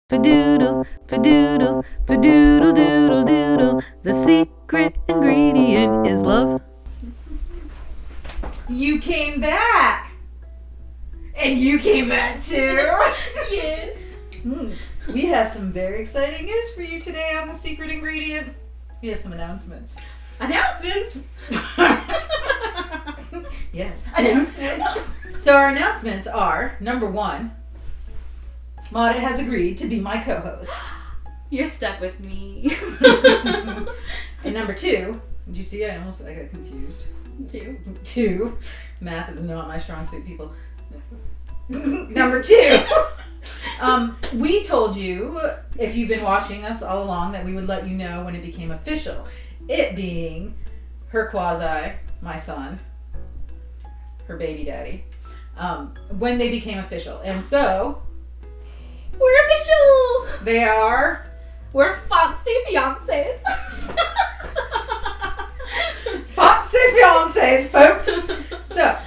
Fadoodle, fadoodle, fadoodle doodle doodle. The secret ingredient is love. You came back! And you came back too! Yes. We have some very exciting news for you today on the secret ingredient. We have some announcements. Announcements? Yes, announcements. So our announcements are, number one, Marit has agreed to be my co-host. You're stuck with me. And number two, did you see I got confused. Two, math is not my strong suit, people. Number two, we told you, if you've been watching us all along, that we would let you know when it became official. It being her quasi, my son, her baby daddy, when they became official. And so, We're official! they are... We're fancy fiancés. Fancy fiancés, folks! So,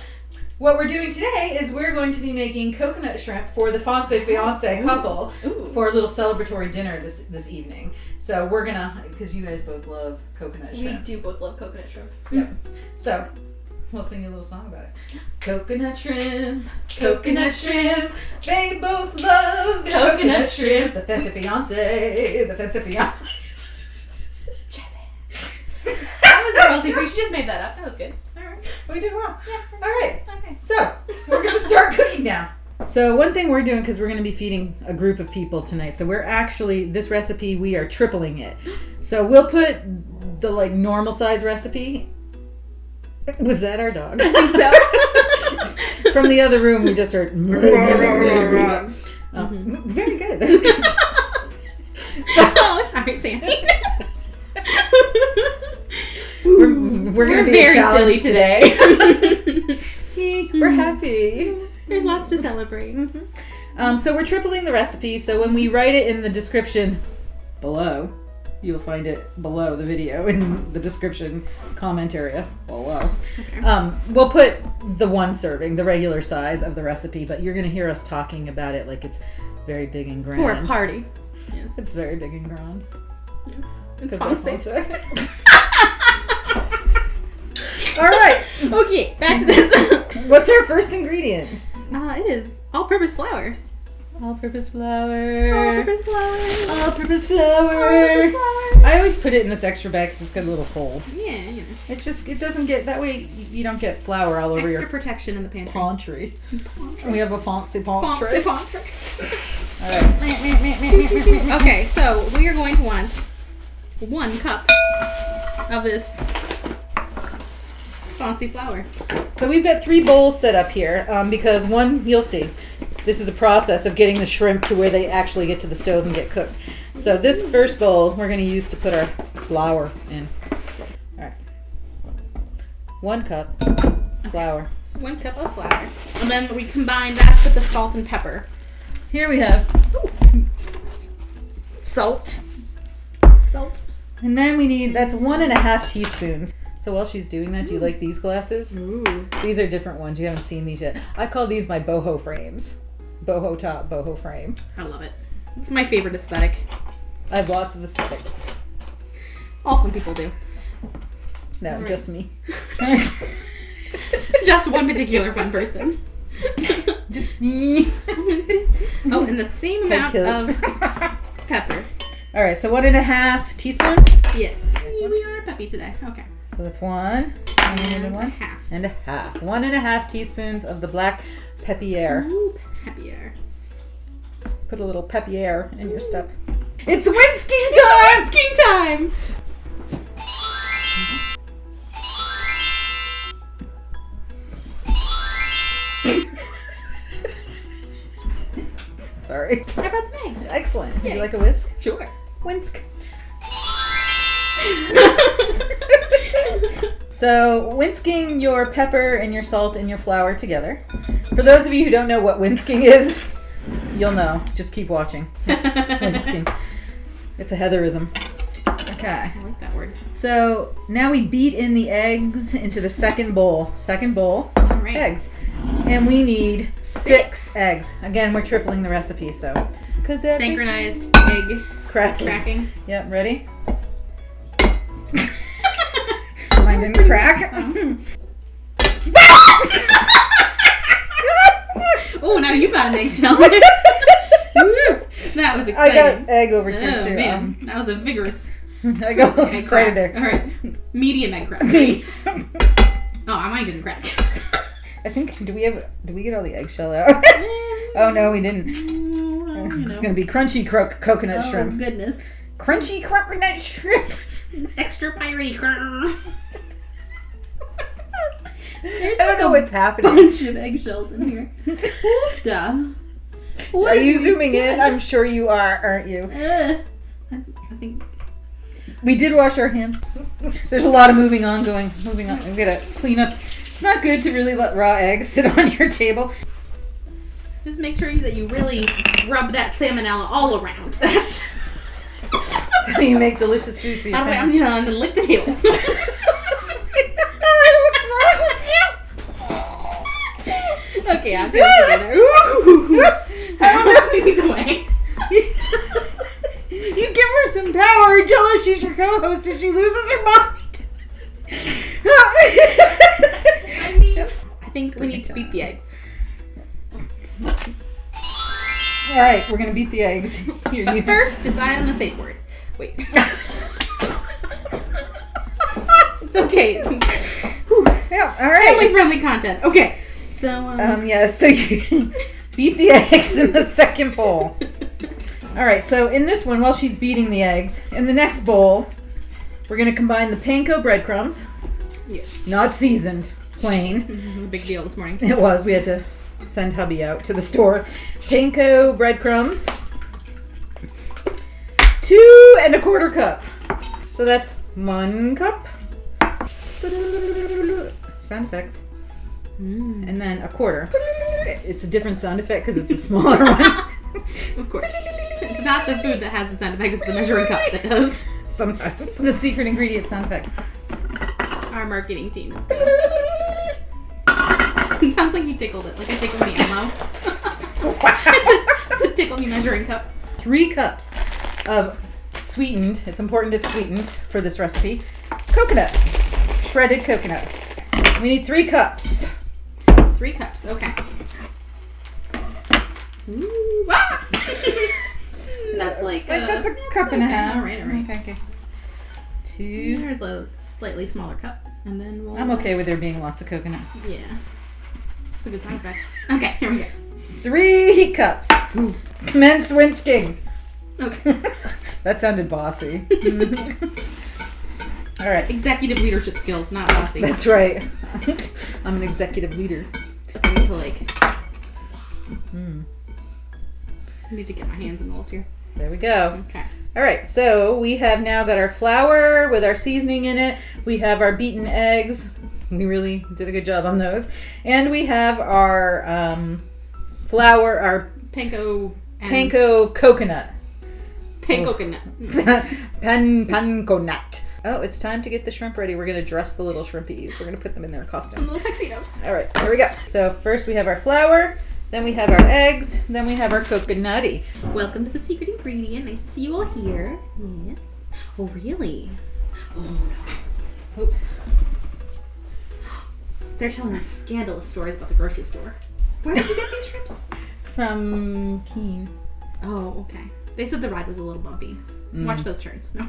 what we're doing today is we're going to be making coconut shrimp for the fancy fiancé couple for a little celebratory dinner this evening. So we're gonna, because you guys both love coconut shrimp. We do both love coconut shrimp. Yep. So, we'll sing you a little song about it. Coconut shrimp, coconut shrimp, they both love coconut shrimp. The fancy fiancé, the fancy fiancé. That was royalty free. She just made that up. That was good. Alright. We did well. Yeah. All right. Okay. So, we're going to start cooking now. So, one thing we're doing, because we're going to be feeding a group of people tonight, so we're actually, this recipe, we are tripling it. So, we'll put the, normal size recipe. Was that our dog? I think so. From the other room, we just heard. Very good. That was good. Oh, sorry, Sandy. We're going to be very challenged silly today. We're happy. There's lots to celebrate. So we're tripling the recipe. So when we write it in the description below, you'll find it below the video in the description comment area below. Okay. We'll put the one serving, the regular size of the recipe, but you're going to hear us talking about it like it's very big and grand. For a party. Yes. It's very big and grand. Yes. It's 'Cause fancy. they're All right. Okay, back to this. What's our first ingredient? It is all-purpose flour. All-purpose flour. All-purpose flour. All-purpose flour. All-purpose flour. I always put it in this extra bag because it's got a little hole. Yeah, you know. It's just, it doesn't get, that way you don't get flour all over Extra your protection in the pantry. pantry. We have a fancy pantry. Pantry. All right. Okay, so we are going to want 1 cup of this fancy flour. So we've got 3 bowls set up here because one, you'll see, this is a process of getting the shrimp to where they actually get to the stove and get cooked. So this first bowl we're going to use to put our flour in. All right. 1 cup flour. 1 cup of flour. And then we combine that with the salt and pepper. Here we have salt. Salt. And then we need, that's 1.5 teaspoons. So while she's doing that, do you like these glasses? Ooh. These are different ones. You haven't seen these yet. I call these my boho frames. Boho top, boho frame. I love it. It's my favorite aesthetic. I have lots of aesthetics. All fun people do. No, Right. just me. Just one particular fun person. Just me. Oh, and the same amount tilt. of pepper. All right, so 1.5 teaspoons. Yes. We are peppy today. Okay. So that's 1 And and a 1 half. and a half. 1.5 teaspoons of the black peppier. Ooh, peppier. Put a little peppier in your stuff. It's whinsking time! Whinsking time! Sorry. I brought some eggs. Excellent. Would Yay. you like a whisk? Sure. Whisk. So, whisking your pepper and your salt and your flour together. For those of you who don't know what whisking is, you'll know. Just keep watching. Whisking. It's a Heatherism. Okay. I like that word. So, now we beat in the eggs into the second bowl. Second bowl, All right. eggs. And we need 6 eggs. Again, we're tripling the recipe, so. Synchronized egg cracking. Yep, ready? Mine didn't crack. Oh, now you got an eggshell. That was exciting. I got egg over here Oh, too. man. That was a vigorous I got a little egg excited crack. there. All right. Medium egg crack. Oh, mine didn't crack. I think did we get all the eggshell out? Oh no, we didn't. It's gonna be crunchy coconut shrimp. Oh goodness. Crunchy coconut shrimp. Extra piratey. There's I don't know what's happening. bunch of eggshells in here. Stuff. Are you zooming in? I'm sure you are, aren't you? I think. We did wash our hands. There's a lot of moving on. We gotta clean up. It's not good to really let raw eggs sit on your table. Just make sure that you really rub that salmonella all around. That's how you make delicious food for your family. I'm gonna lick the table. What's wrong with you? Okay, I'm good together. I'll put these away. You give her some power. Tell her she's your co-host and she loses her mind. I think we need to beat the eggs. All right, we're gonna beat the eggs. But first, decide on the safe word. Wait. It's okay. Yeah, all right. Family-friendly content. Okay. So, so you beat the eggs in the second bowl. All right, so in this one, while she's beating the eggs, in the next bowl, we're gonna combine the panko breadcrumbs. Yes. Not seasoned, plain. This was a big deal this morning. It was. We had to send hubby out to the store. Panko breadcrumbs. 2 1/4 cup. So that's 1 cup. Sound effects. And then 1/4. It's a different sound effect because it's a smaller one. Of course. It's not the food that has the sound effect, it's the measuring cup that does. Sometimes. The secret ingredient sound effect. Our marketing team is good. It sounds like you tickled it, like I tickled me Elmo. It's a tickle me measuring cup. 3 cups of sweetened, it's important it's sweetened for this recipe, coconut. Shredded coconut. We need 3 cups. 3 cups, okay. Ooh, ah! That's like that's a cup and a half. All right. Okay. 2. There's a slightly smaller cup, and then we'll. I'm okay with there being lots of coconut. Yeah, it's a good sound effect. Okay, here we go. 3 cups. Commence whisking. Okay. That sounded bossy. All right. Executive leadership skills, not bossy. That's right. I'm an executive leader. I need to like. I need to get my hands involved here. There we go. Okay. All right, so we have now got our flour with our seasoning in it. We have our beaten eggs. We really did a good job on those. And we have our flour, our Panko coconut. Panko. Panko-nut. Oh, it's time to get the shrimp ready. We're going to dress the little shrimpies. We're going to put them in their costumes. Little tuxedos. All right, here we go. So first we have our flour, then we have our eggs, then we have our coconutty. Welcome to the secret ingredient. Nice to see you all here. Yes. Oh, really? Oh, no. Oops. They're telling us scandalous stories about the grocery store. Where did you get these shrimps? From Keene. Oh, okay. They said the ride was a little bumpy. Watch those turns. No.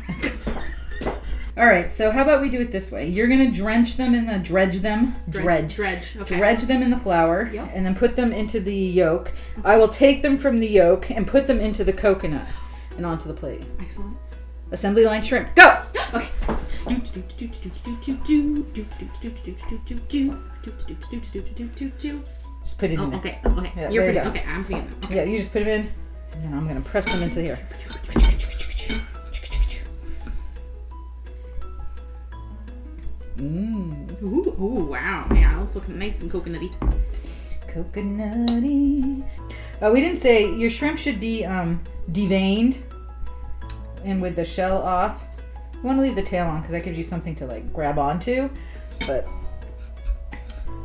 All right, so how about we do it this way? You're going to drench them in the, dredge them. Dredge. Okay. Dredge them in the flour, Yep. and then put them into the yolk. I will take them from the yolk and put them into the coconut and onto the plate. Excellent. Assembly line shrimp, go! Okay. Just put it in Oh, there. okay. Yeah, You're there you putting. go. Okay, I'm putting them. Okay. Yeah, you just put them in, and then I'm going to press them into here. Ooh, wow. Yeah, it's looking nice and coconutty. Coconutty. Oh, we didn't say your shrimp should be deveined and with the shell off. You want to leave the tail on because that gives you something to like grab onto. But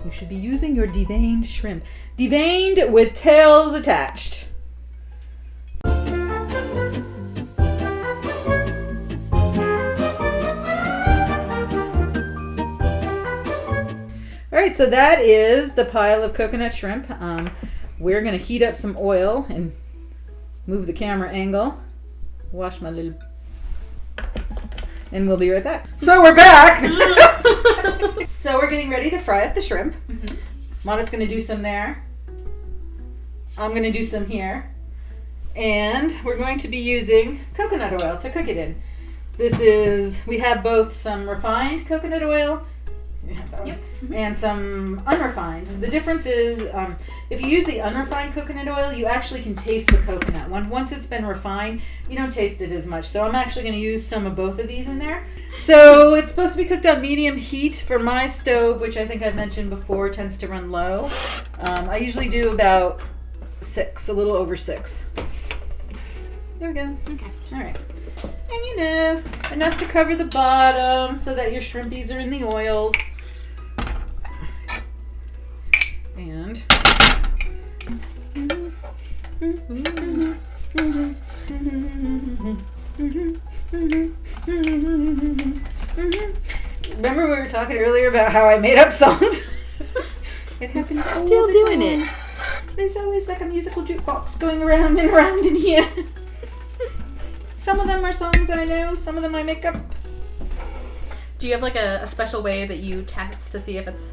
You should be using your deveined shrimp. Deveined with tails attached. Alright, so that is the pile of coconut shrimp. We're going to heat up some oil and move the camera angle. Wash my little... And we'll be right back. So we're back! So we're getting ready to fry up the shrimp. Mana's going to do some there. I'm going to do some here. And we're going to be using coconut oil to cook it in. We have both some refined coconut oil and some unrefined. The difference is if you use the unrefined coconut oil, you actually can taste the coconut. Once it's been refined, you don't taste it as much. So I'm actually going to use some of both of these in there. So it's supposed to be cooked on medium heat. For my stove, which I think I've mentioned before, tends to run low. I usually do about 6, a little over 6. There we go. Okay. All right. And enough to cover the bottom so that your shrimpies are in the oils. And remember we were talking earlier about how I made up songs? It happens all Still the doing time. it. There's always like a musical jukebox going around and around in here. Some of them are songs I know, some of them I make up. Do you have like a special way that you test to see if it's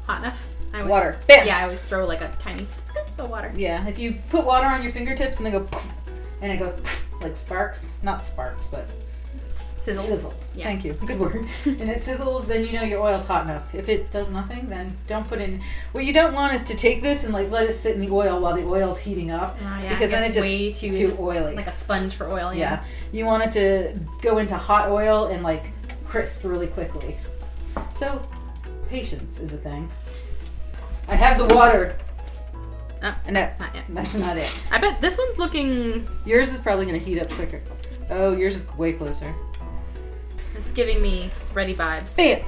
hot enough? Water. Bam! Yeah, I always throw like a tiny spit of water. Yeah, if you put water on your fingertips and they go poof, and it goes poof, like sparks. Not sparks, but sizzles. Yeah. Thank you. Good word. And it sizzles, then you know your oil's hot enough. If it does nothing, then don't put in. What you don't want is to take this and like let it sit in the oil while the oil's heating up. Because then it's way just too oily. Like a sponge for oil. Yeah. You want it to go into hot oil and like crisp really quickly. So patience is a thing. I have the water. Oh, And not yet. that's not it. I bet this one's looking. Yours is probably going to heat up quicker. Oh, yours is way closer. It's giving me ready vibes. Bam!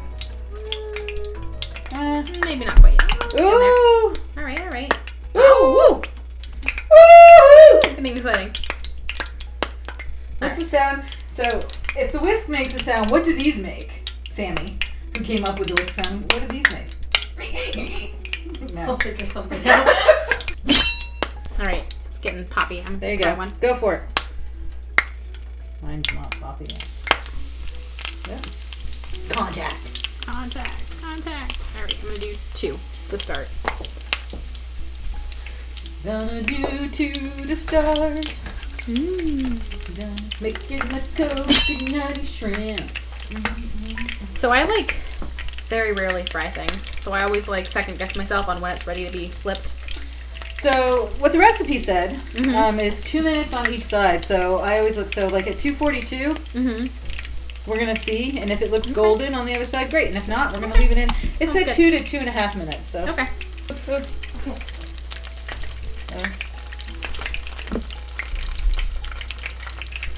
Maybe not quite yet. Ooh! All right. Ooh! Woo! Getting exciting. What's the sound? So, if the whisk makes a sound, what do these make? Sammy, who came up with the whisk sound, what do these make? No. I'll figure something out. All right, it's getting poppy. I'm There you gonna go. try one. Go for it. Mine's not poppy yet. Yep. Contact. Contact. All right, I'm gonna do 2 to start. Gonna do 2 to start. Gonna make it like coconutty shrimp. So I like very rarely fry things. So I always like second guess myself on when it's ready to be flipped. So what the recipe said is 2 minutes on each side. So I always look, so like at 2:42, we're gonna see, and if it looks golden on the other side, great. And if not, we're gonna leave it in. It's Sounds at good. 2 to 2.5 minutes. So Okay.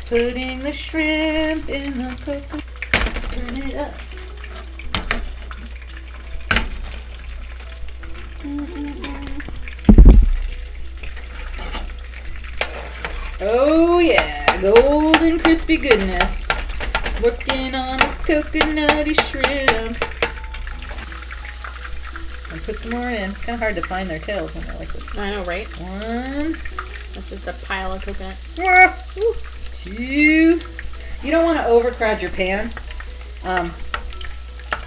Putting the shrimp in the coconut. Turn it up. Oh yeah, golden crispy goodness. Working on a coconutty shrimp. And put some more in. It's kind of hard to find their tails when they're like this. I know, right? 1, That's just a pile of coconut. 2. You don't want to overcrowd your pan.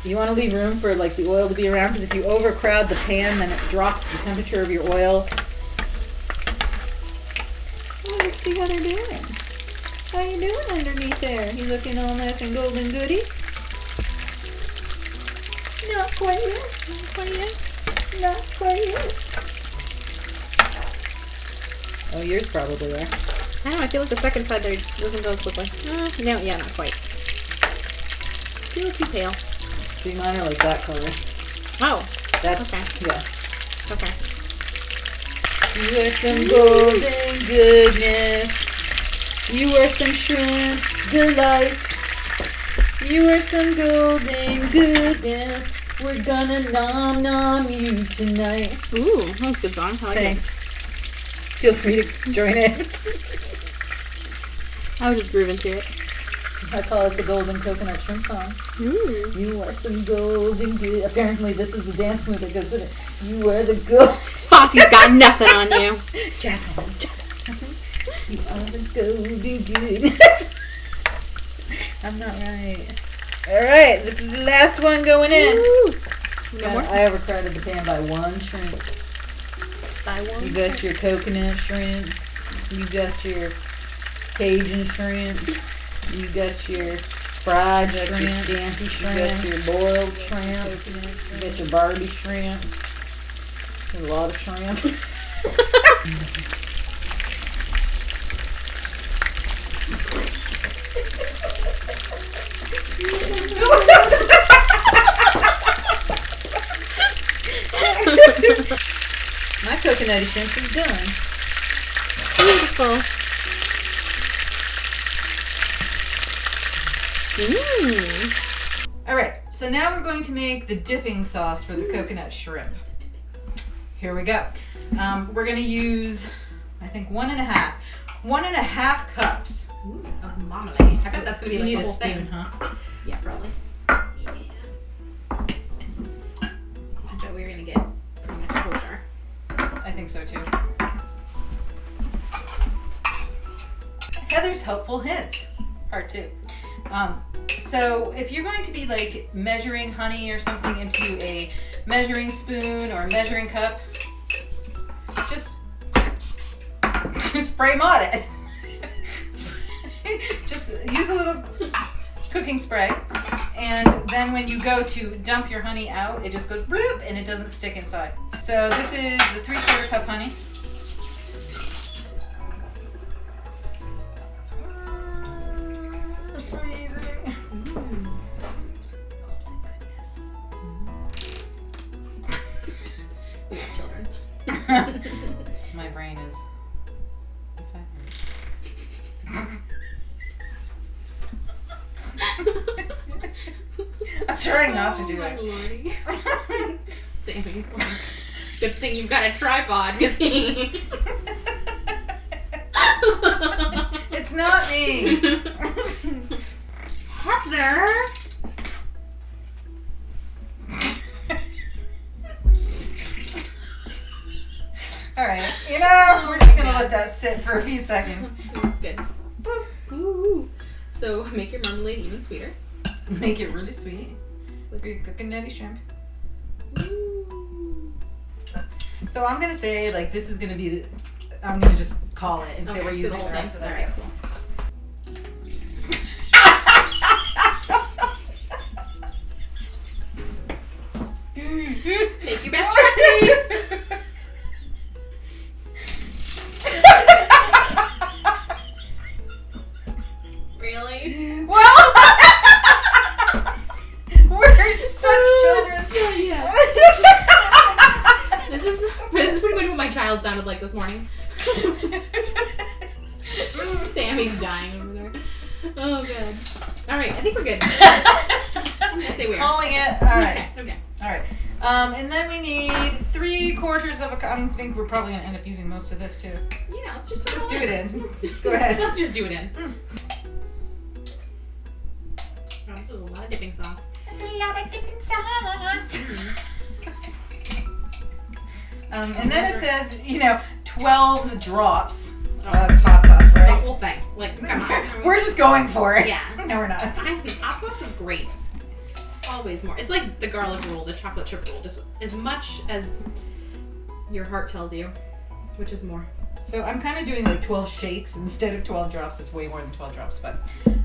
You want to leave room for like the oil to be around, because if you overcrowd the pan, then it drops the temperature of your oil. Oh, let's see how they're doing. How you doing underneath there? You looking all nice and golden goody? Not quite yet. Not quite yet. Not quite yet. Oh, yours probably there. I don't know, I feel like the second side there doesn't go as quickly. No, yeah, not quite. Still too pale. See, mine are like that color. Oh, That's, okay. yeah. Okay. You are some golden goodness. You are some shrimp delight. You are some golden goodness. We're gonna nom nom you tonight. Ooh, that was a good song. I like Thanks. Feel free to join in. it. I was just grooving to it. I call it the Golden Coconut Shrimp Song. Ooh. You are some golden good. Apparently, this is the dance move that goes with it. You are the gold. Fosse's got nothing on you. Jazz hands. Jazz hands. You are the golden good. I'm not right. Alright, this is the last one going in. Ooh. No more? I overcrowded the pan by one shrimp. By one. You got your coconut shrimp. You got your Cajun shrimp. You got your fried shrimp. Your scampi shrimp. You got your boiled shrimp. You got your Barbie shrimp. There's a lot of shrimp. My coconutty shrimps is done. Beautiful. Mmm. Alright, so now we're going to make the dipping sauce for the coconut shrimp. Here we go. We're going to use, I think, 1.5 cups. Ooh, of marmalade. I bet that's going to be You like need the a whole spoon, thing. huh? Yeah, probably. Yeah. I bet we're going to get pretty much the whole jar. I think so too. Heather's helpful hints, part 2. So if you're going to be like measuring honey or something into a measuring spoon or a measuring cup, just spray mod it. Just use a little cooking spray, and then when you go to dump your honey out, it just goes bloop and it doesn't stick inside. So this is the 3/4 cup honey. Squeezing. Children. My brain is. I'm trying not to do it. Lordy. Sammy's like, good thing you've got a tripod. It's not me. Heather. All right, we're just gonna let that sit for a few seconds. That's good. Ooh. So make your marmalade even sweeter. Make it really sweet for your coconutty shrimp. Ooh. So I'm gonna say like this is gonna be. I'm gonna just call it and say Okay, we're so using the the whole rest of thing. it. All right, cool. Make your best shrimp face. Really? Well, we're such children. Yeah. This is pretty much what my child sounded like this morning. Sammy's dying over there. Oh god. All right, I think we're good. I'm gonna say we are. Calling it. All right. Okay. All right. And then we need 3/4 of a cup. I think we're probably gonna end up using most of this too. Yeah, let's just Let's do it in. Go ahead. Let's just do it in. Oh, this is a lot of dipping sauce. It's a lot of dipping sauce. And then it says, 12 drops of hot sauce, The right? whole thing. Like, come on. We're just going for it. Yeah. No, we're not. Hot sauce is great. Always more. It's like the garlic roll, the chocolate chip roll. Just as much as your heart tells you, which is more. So I'm kind of doing like 12 shakes instead of 12 drops. It's way more than 12 drops, but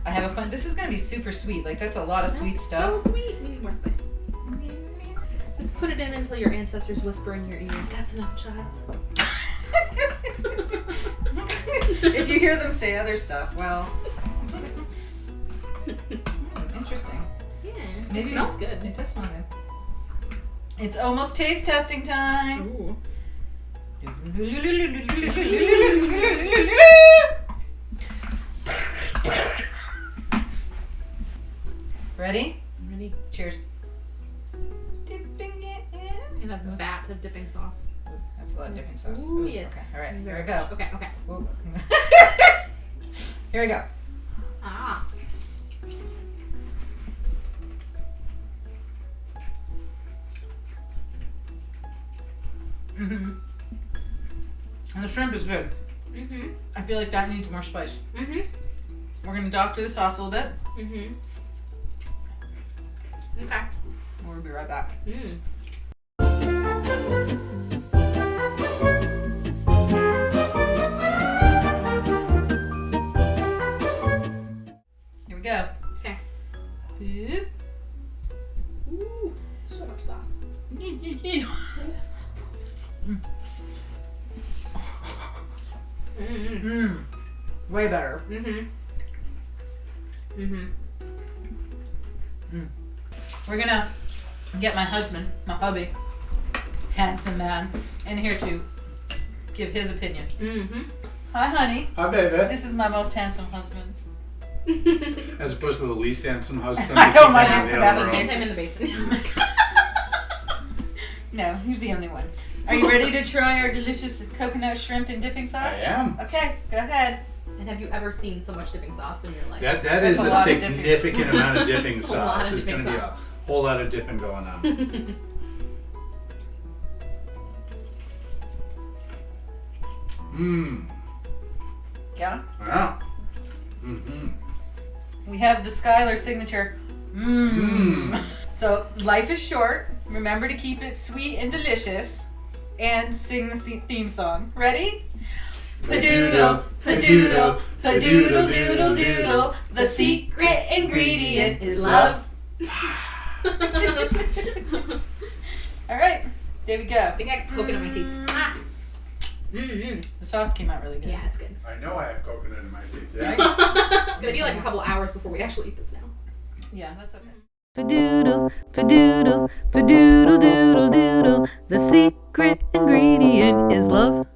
I have a fun. This is going to be super sweet. Like that's a lot of sweet stuff. So sweet. We need more spice. Just put it in until your ancestors whisper in your ear. That's enough, child. If you hear them say other stuff, well, interesting. Yeah. Maybe It smells good. It does smell good. It's almost taste testing time. Ooh. Ready? I'm ready. Cheers. dipping sauce. That's a lot of dipping sauce. Ooh, yes. Okay, all right, here Very we go. much. Okay, okay. Ooh. Here we go. Ah. Mm-hmm. And the shrimp is good. Mm-hmm. I feel like that needs more spice. Mm-hmm. We're gonna doctor the sauce a little bit. Mm-hmm. Okay. We'll be right back. Mm. Here we go. Okay. Oop. Ooh. So much sauce. Mm. Mm-hmm. Mm. Way better. Mm-hmm. Mm-hmm. Mm. We're gonna get my husband, my hubby, handsome man, in here to give his opinion. Mm-hmm. Hi, honey. Hi, baby. This is my most handsome husband. As opposed to the least handsome husband. I don't want keep him in to the have other a room. Yes, I'm in the basement. No, he's the only one. Are you ready to try our delicious coconut shrimp and dipping sauce? I am. Okay, go ahead. And have you ever seen so much dipping sauce in your life? That That's is a a lot of dipping. significant amount of dipping It's a lot sauce. of There's going dipping to be a sauce. whole lot of dipping going on. Mmm. Yeah. Yeah. Mm-hmm. We have the Skylar signature. Mmm. Mmm. So life is short. Remember to keep it sweet and delicious, and sing the theme song. Ready? Padoodle, padoodle, padoodle doodle doodle. The secret ingredient is love. All right, there we go. I think I got coconut in my teeth. Ah. Mm-hmm. The sauce came out really good. Yeah, it's good. I know I have coconut in my teeth. Yeah. It's gonna be like a couple hours before we actually eat this now. Yeah, that's okay. Fadoodle, fadoodle, fadoodle doodle doodle. The secret ingredient is love.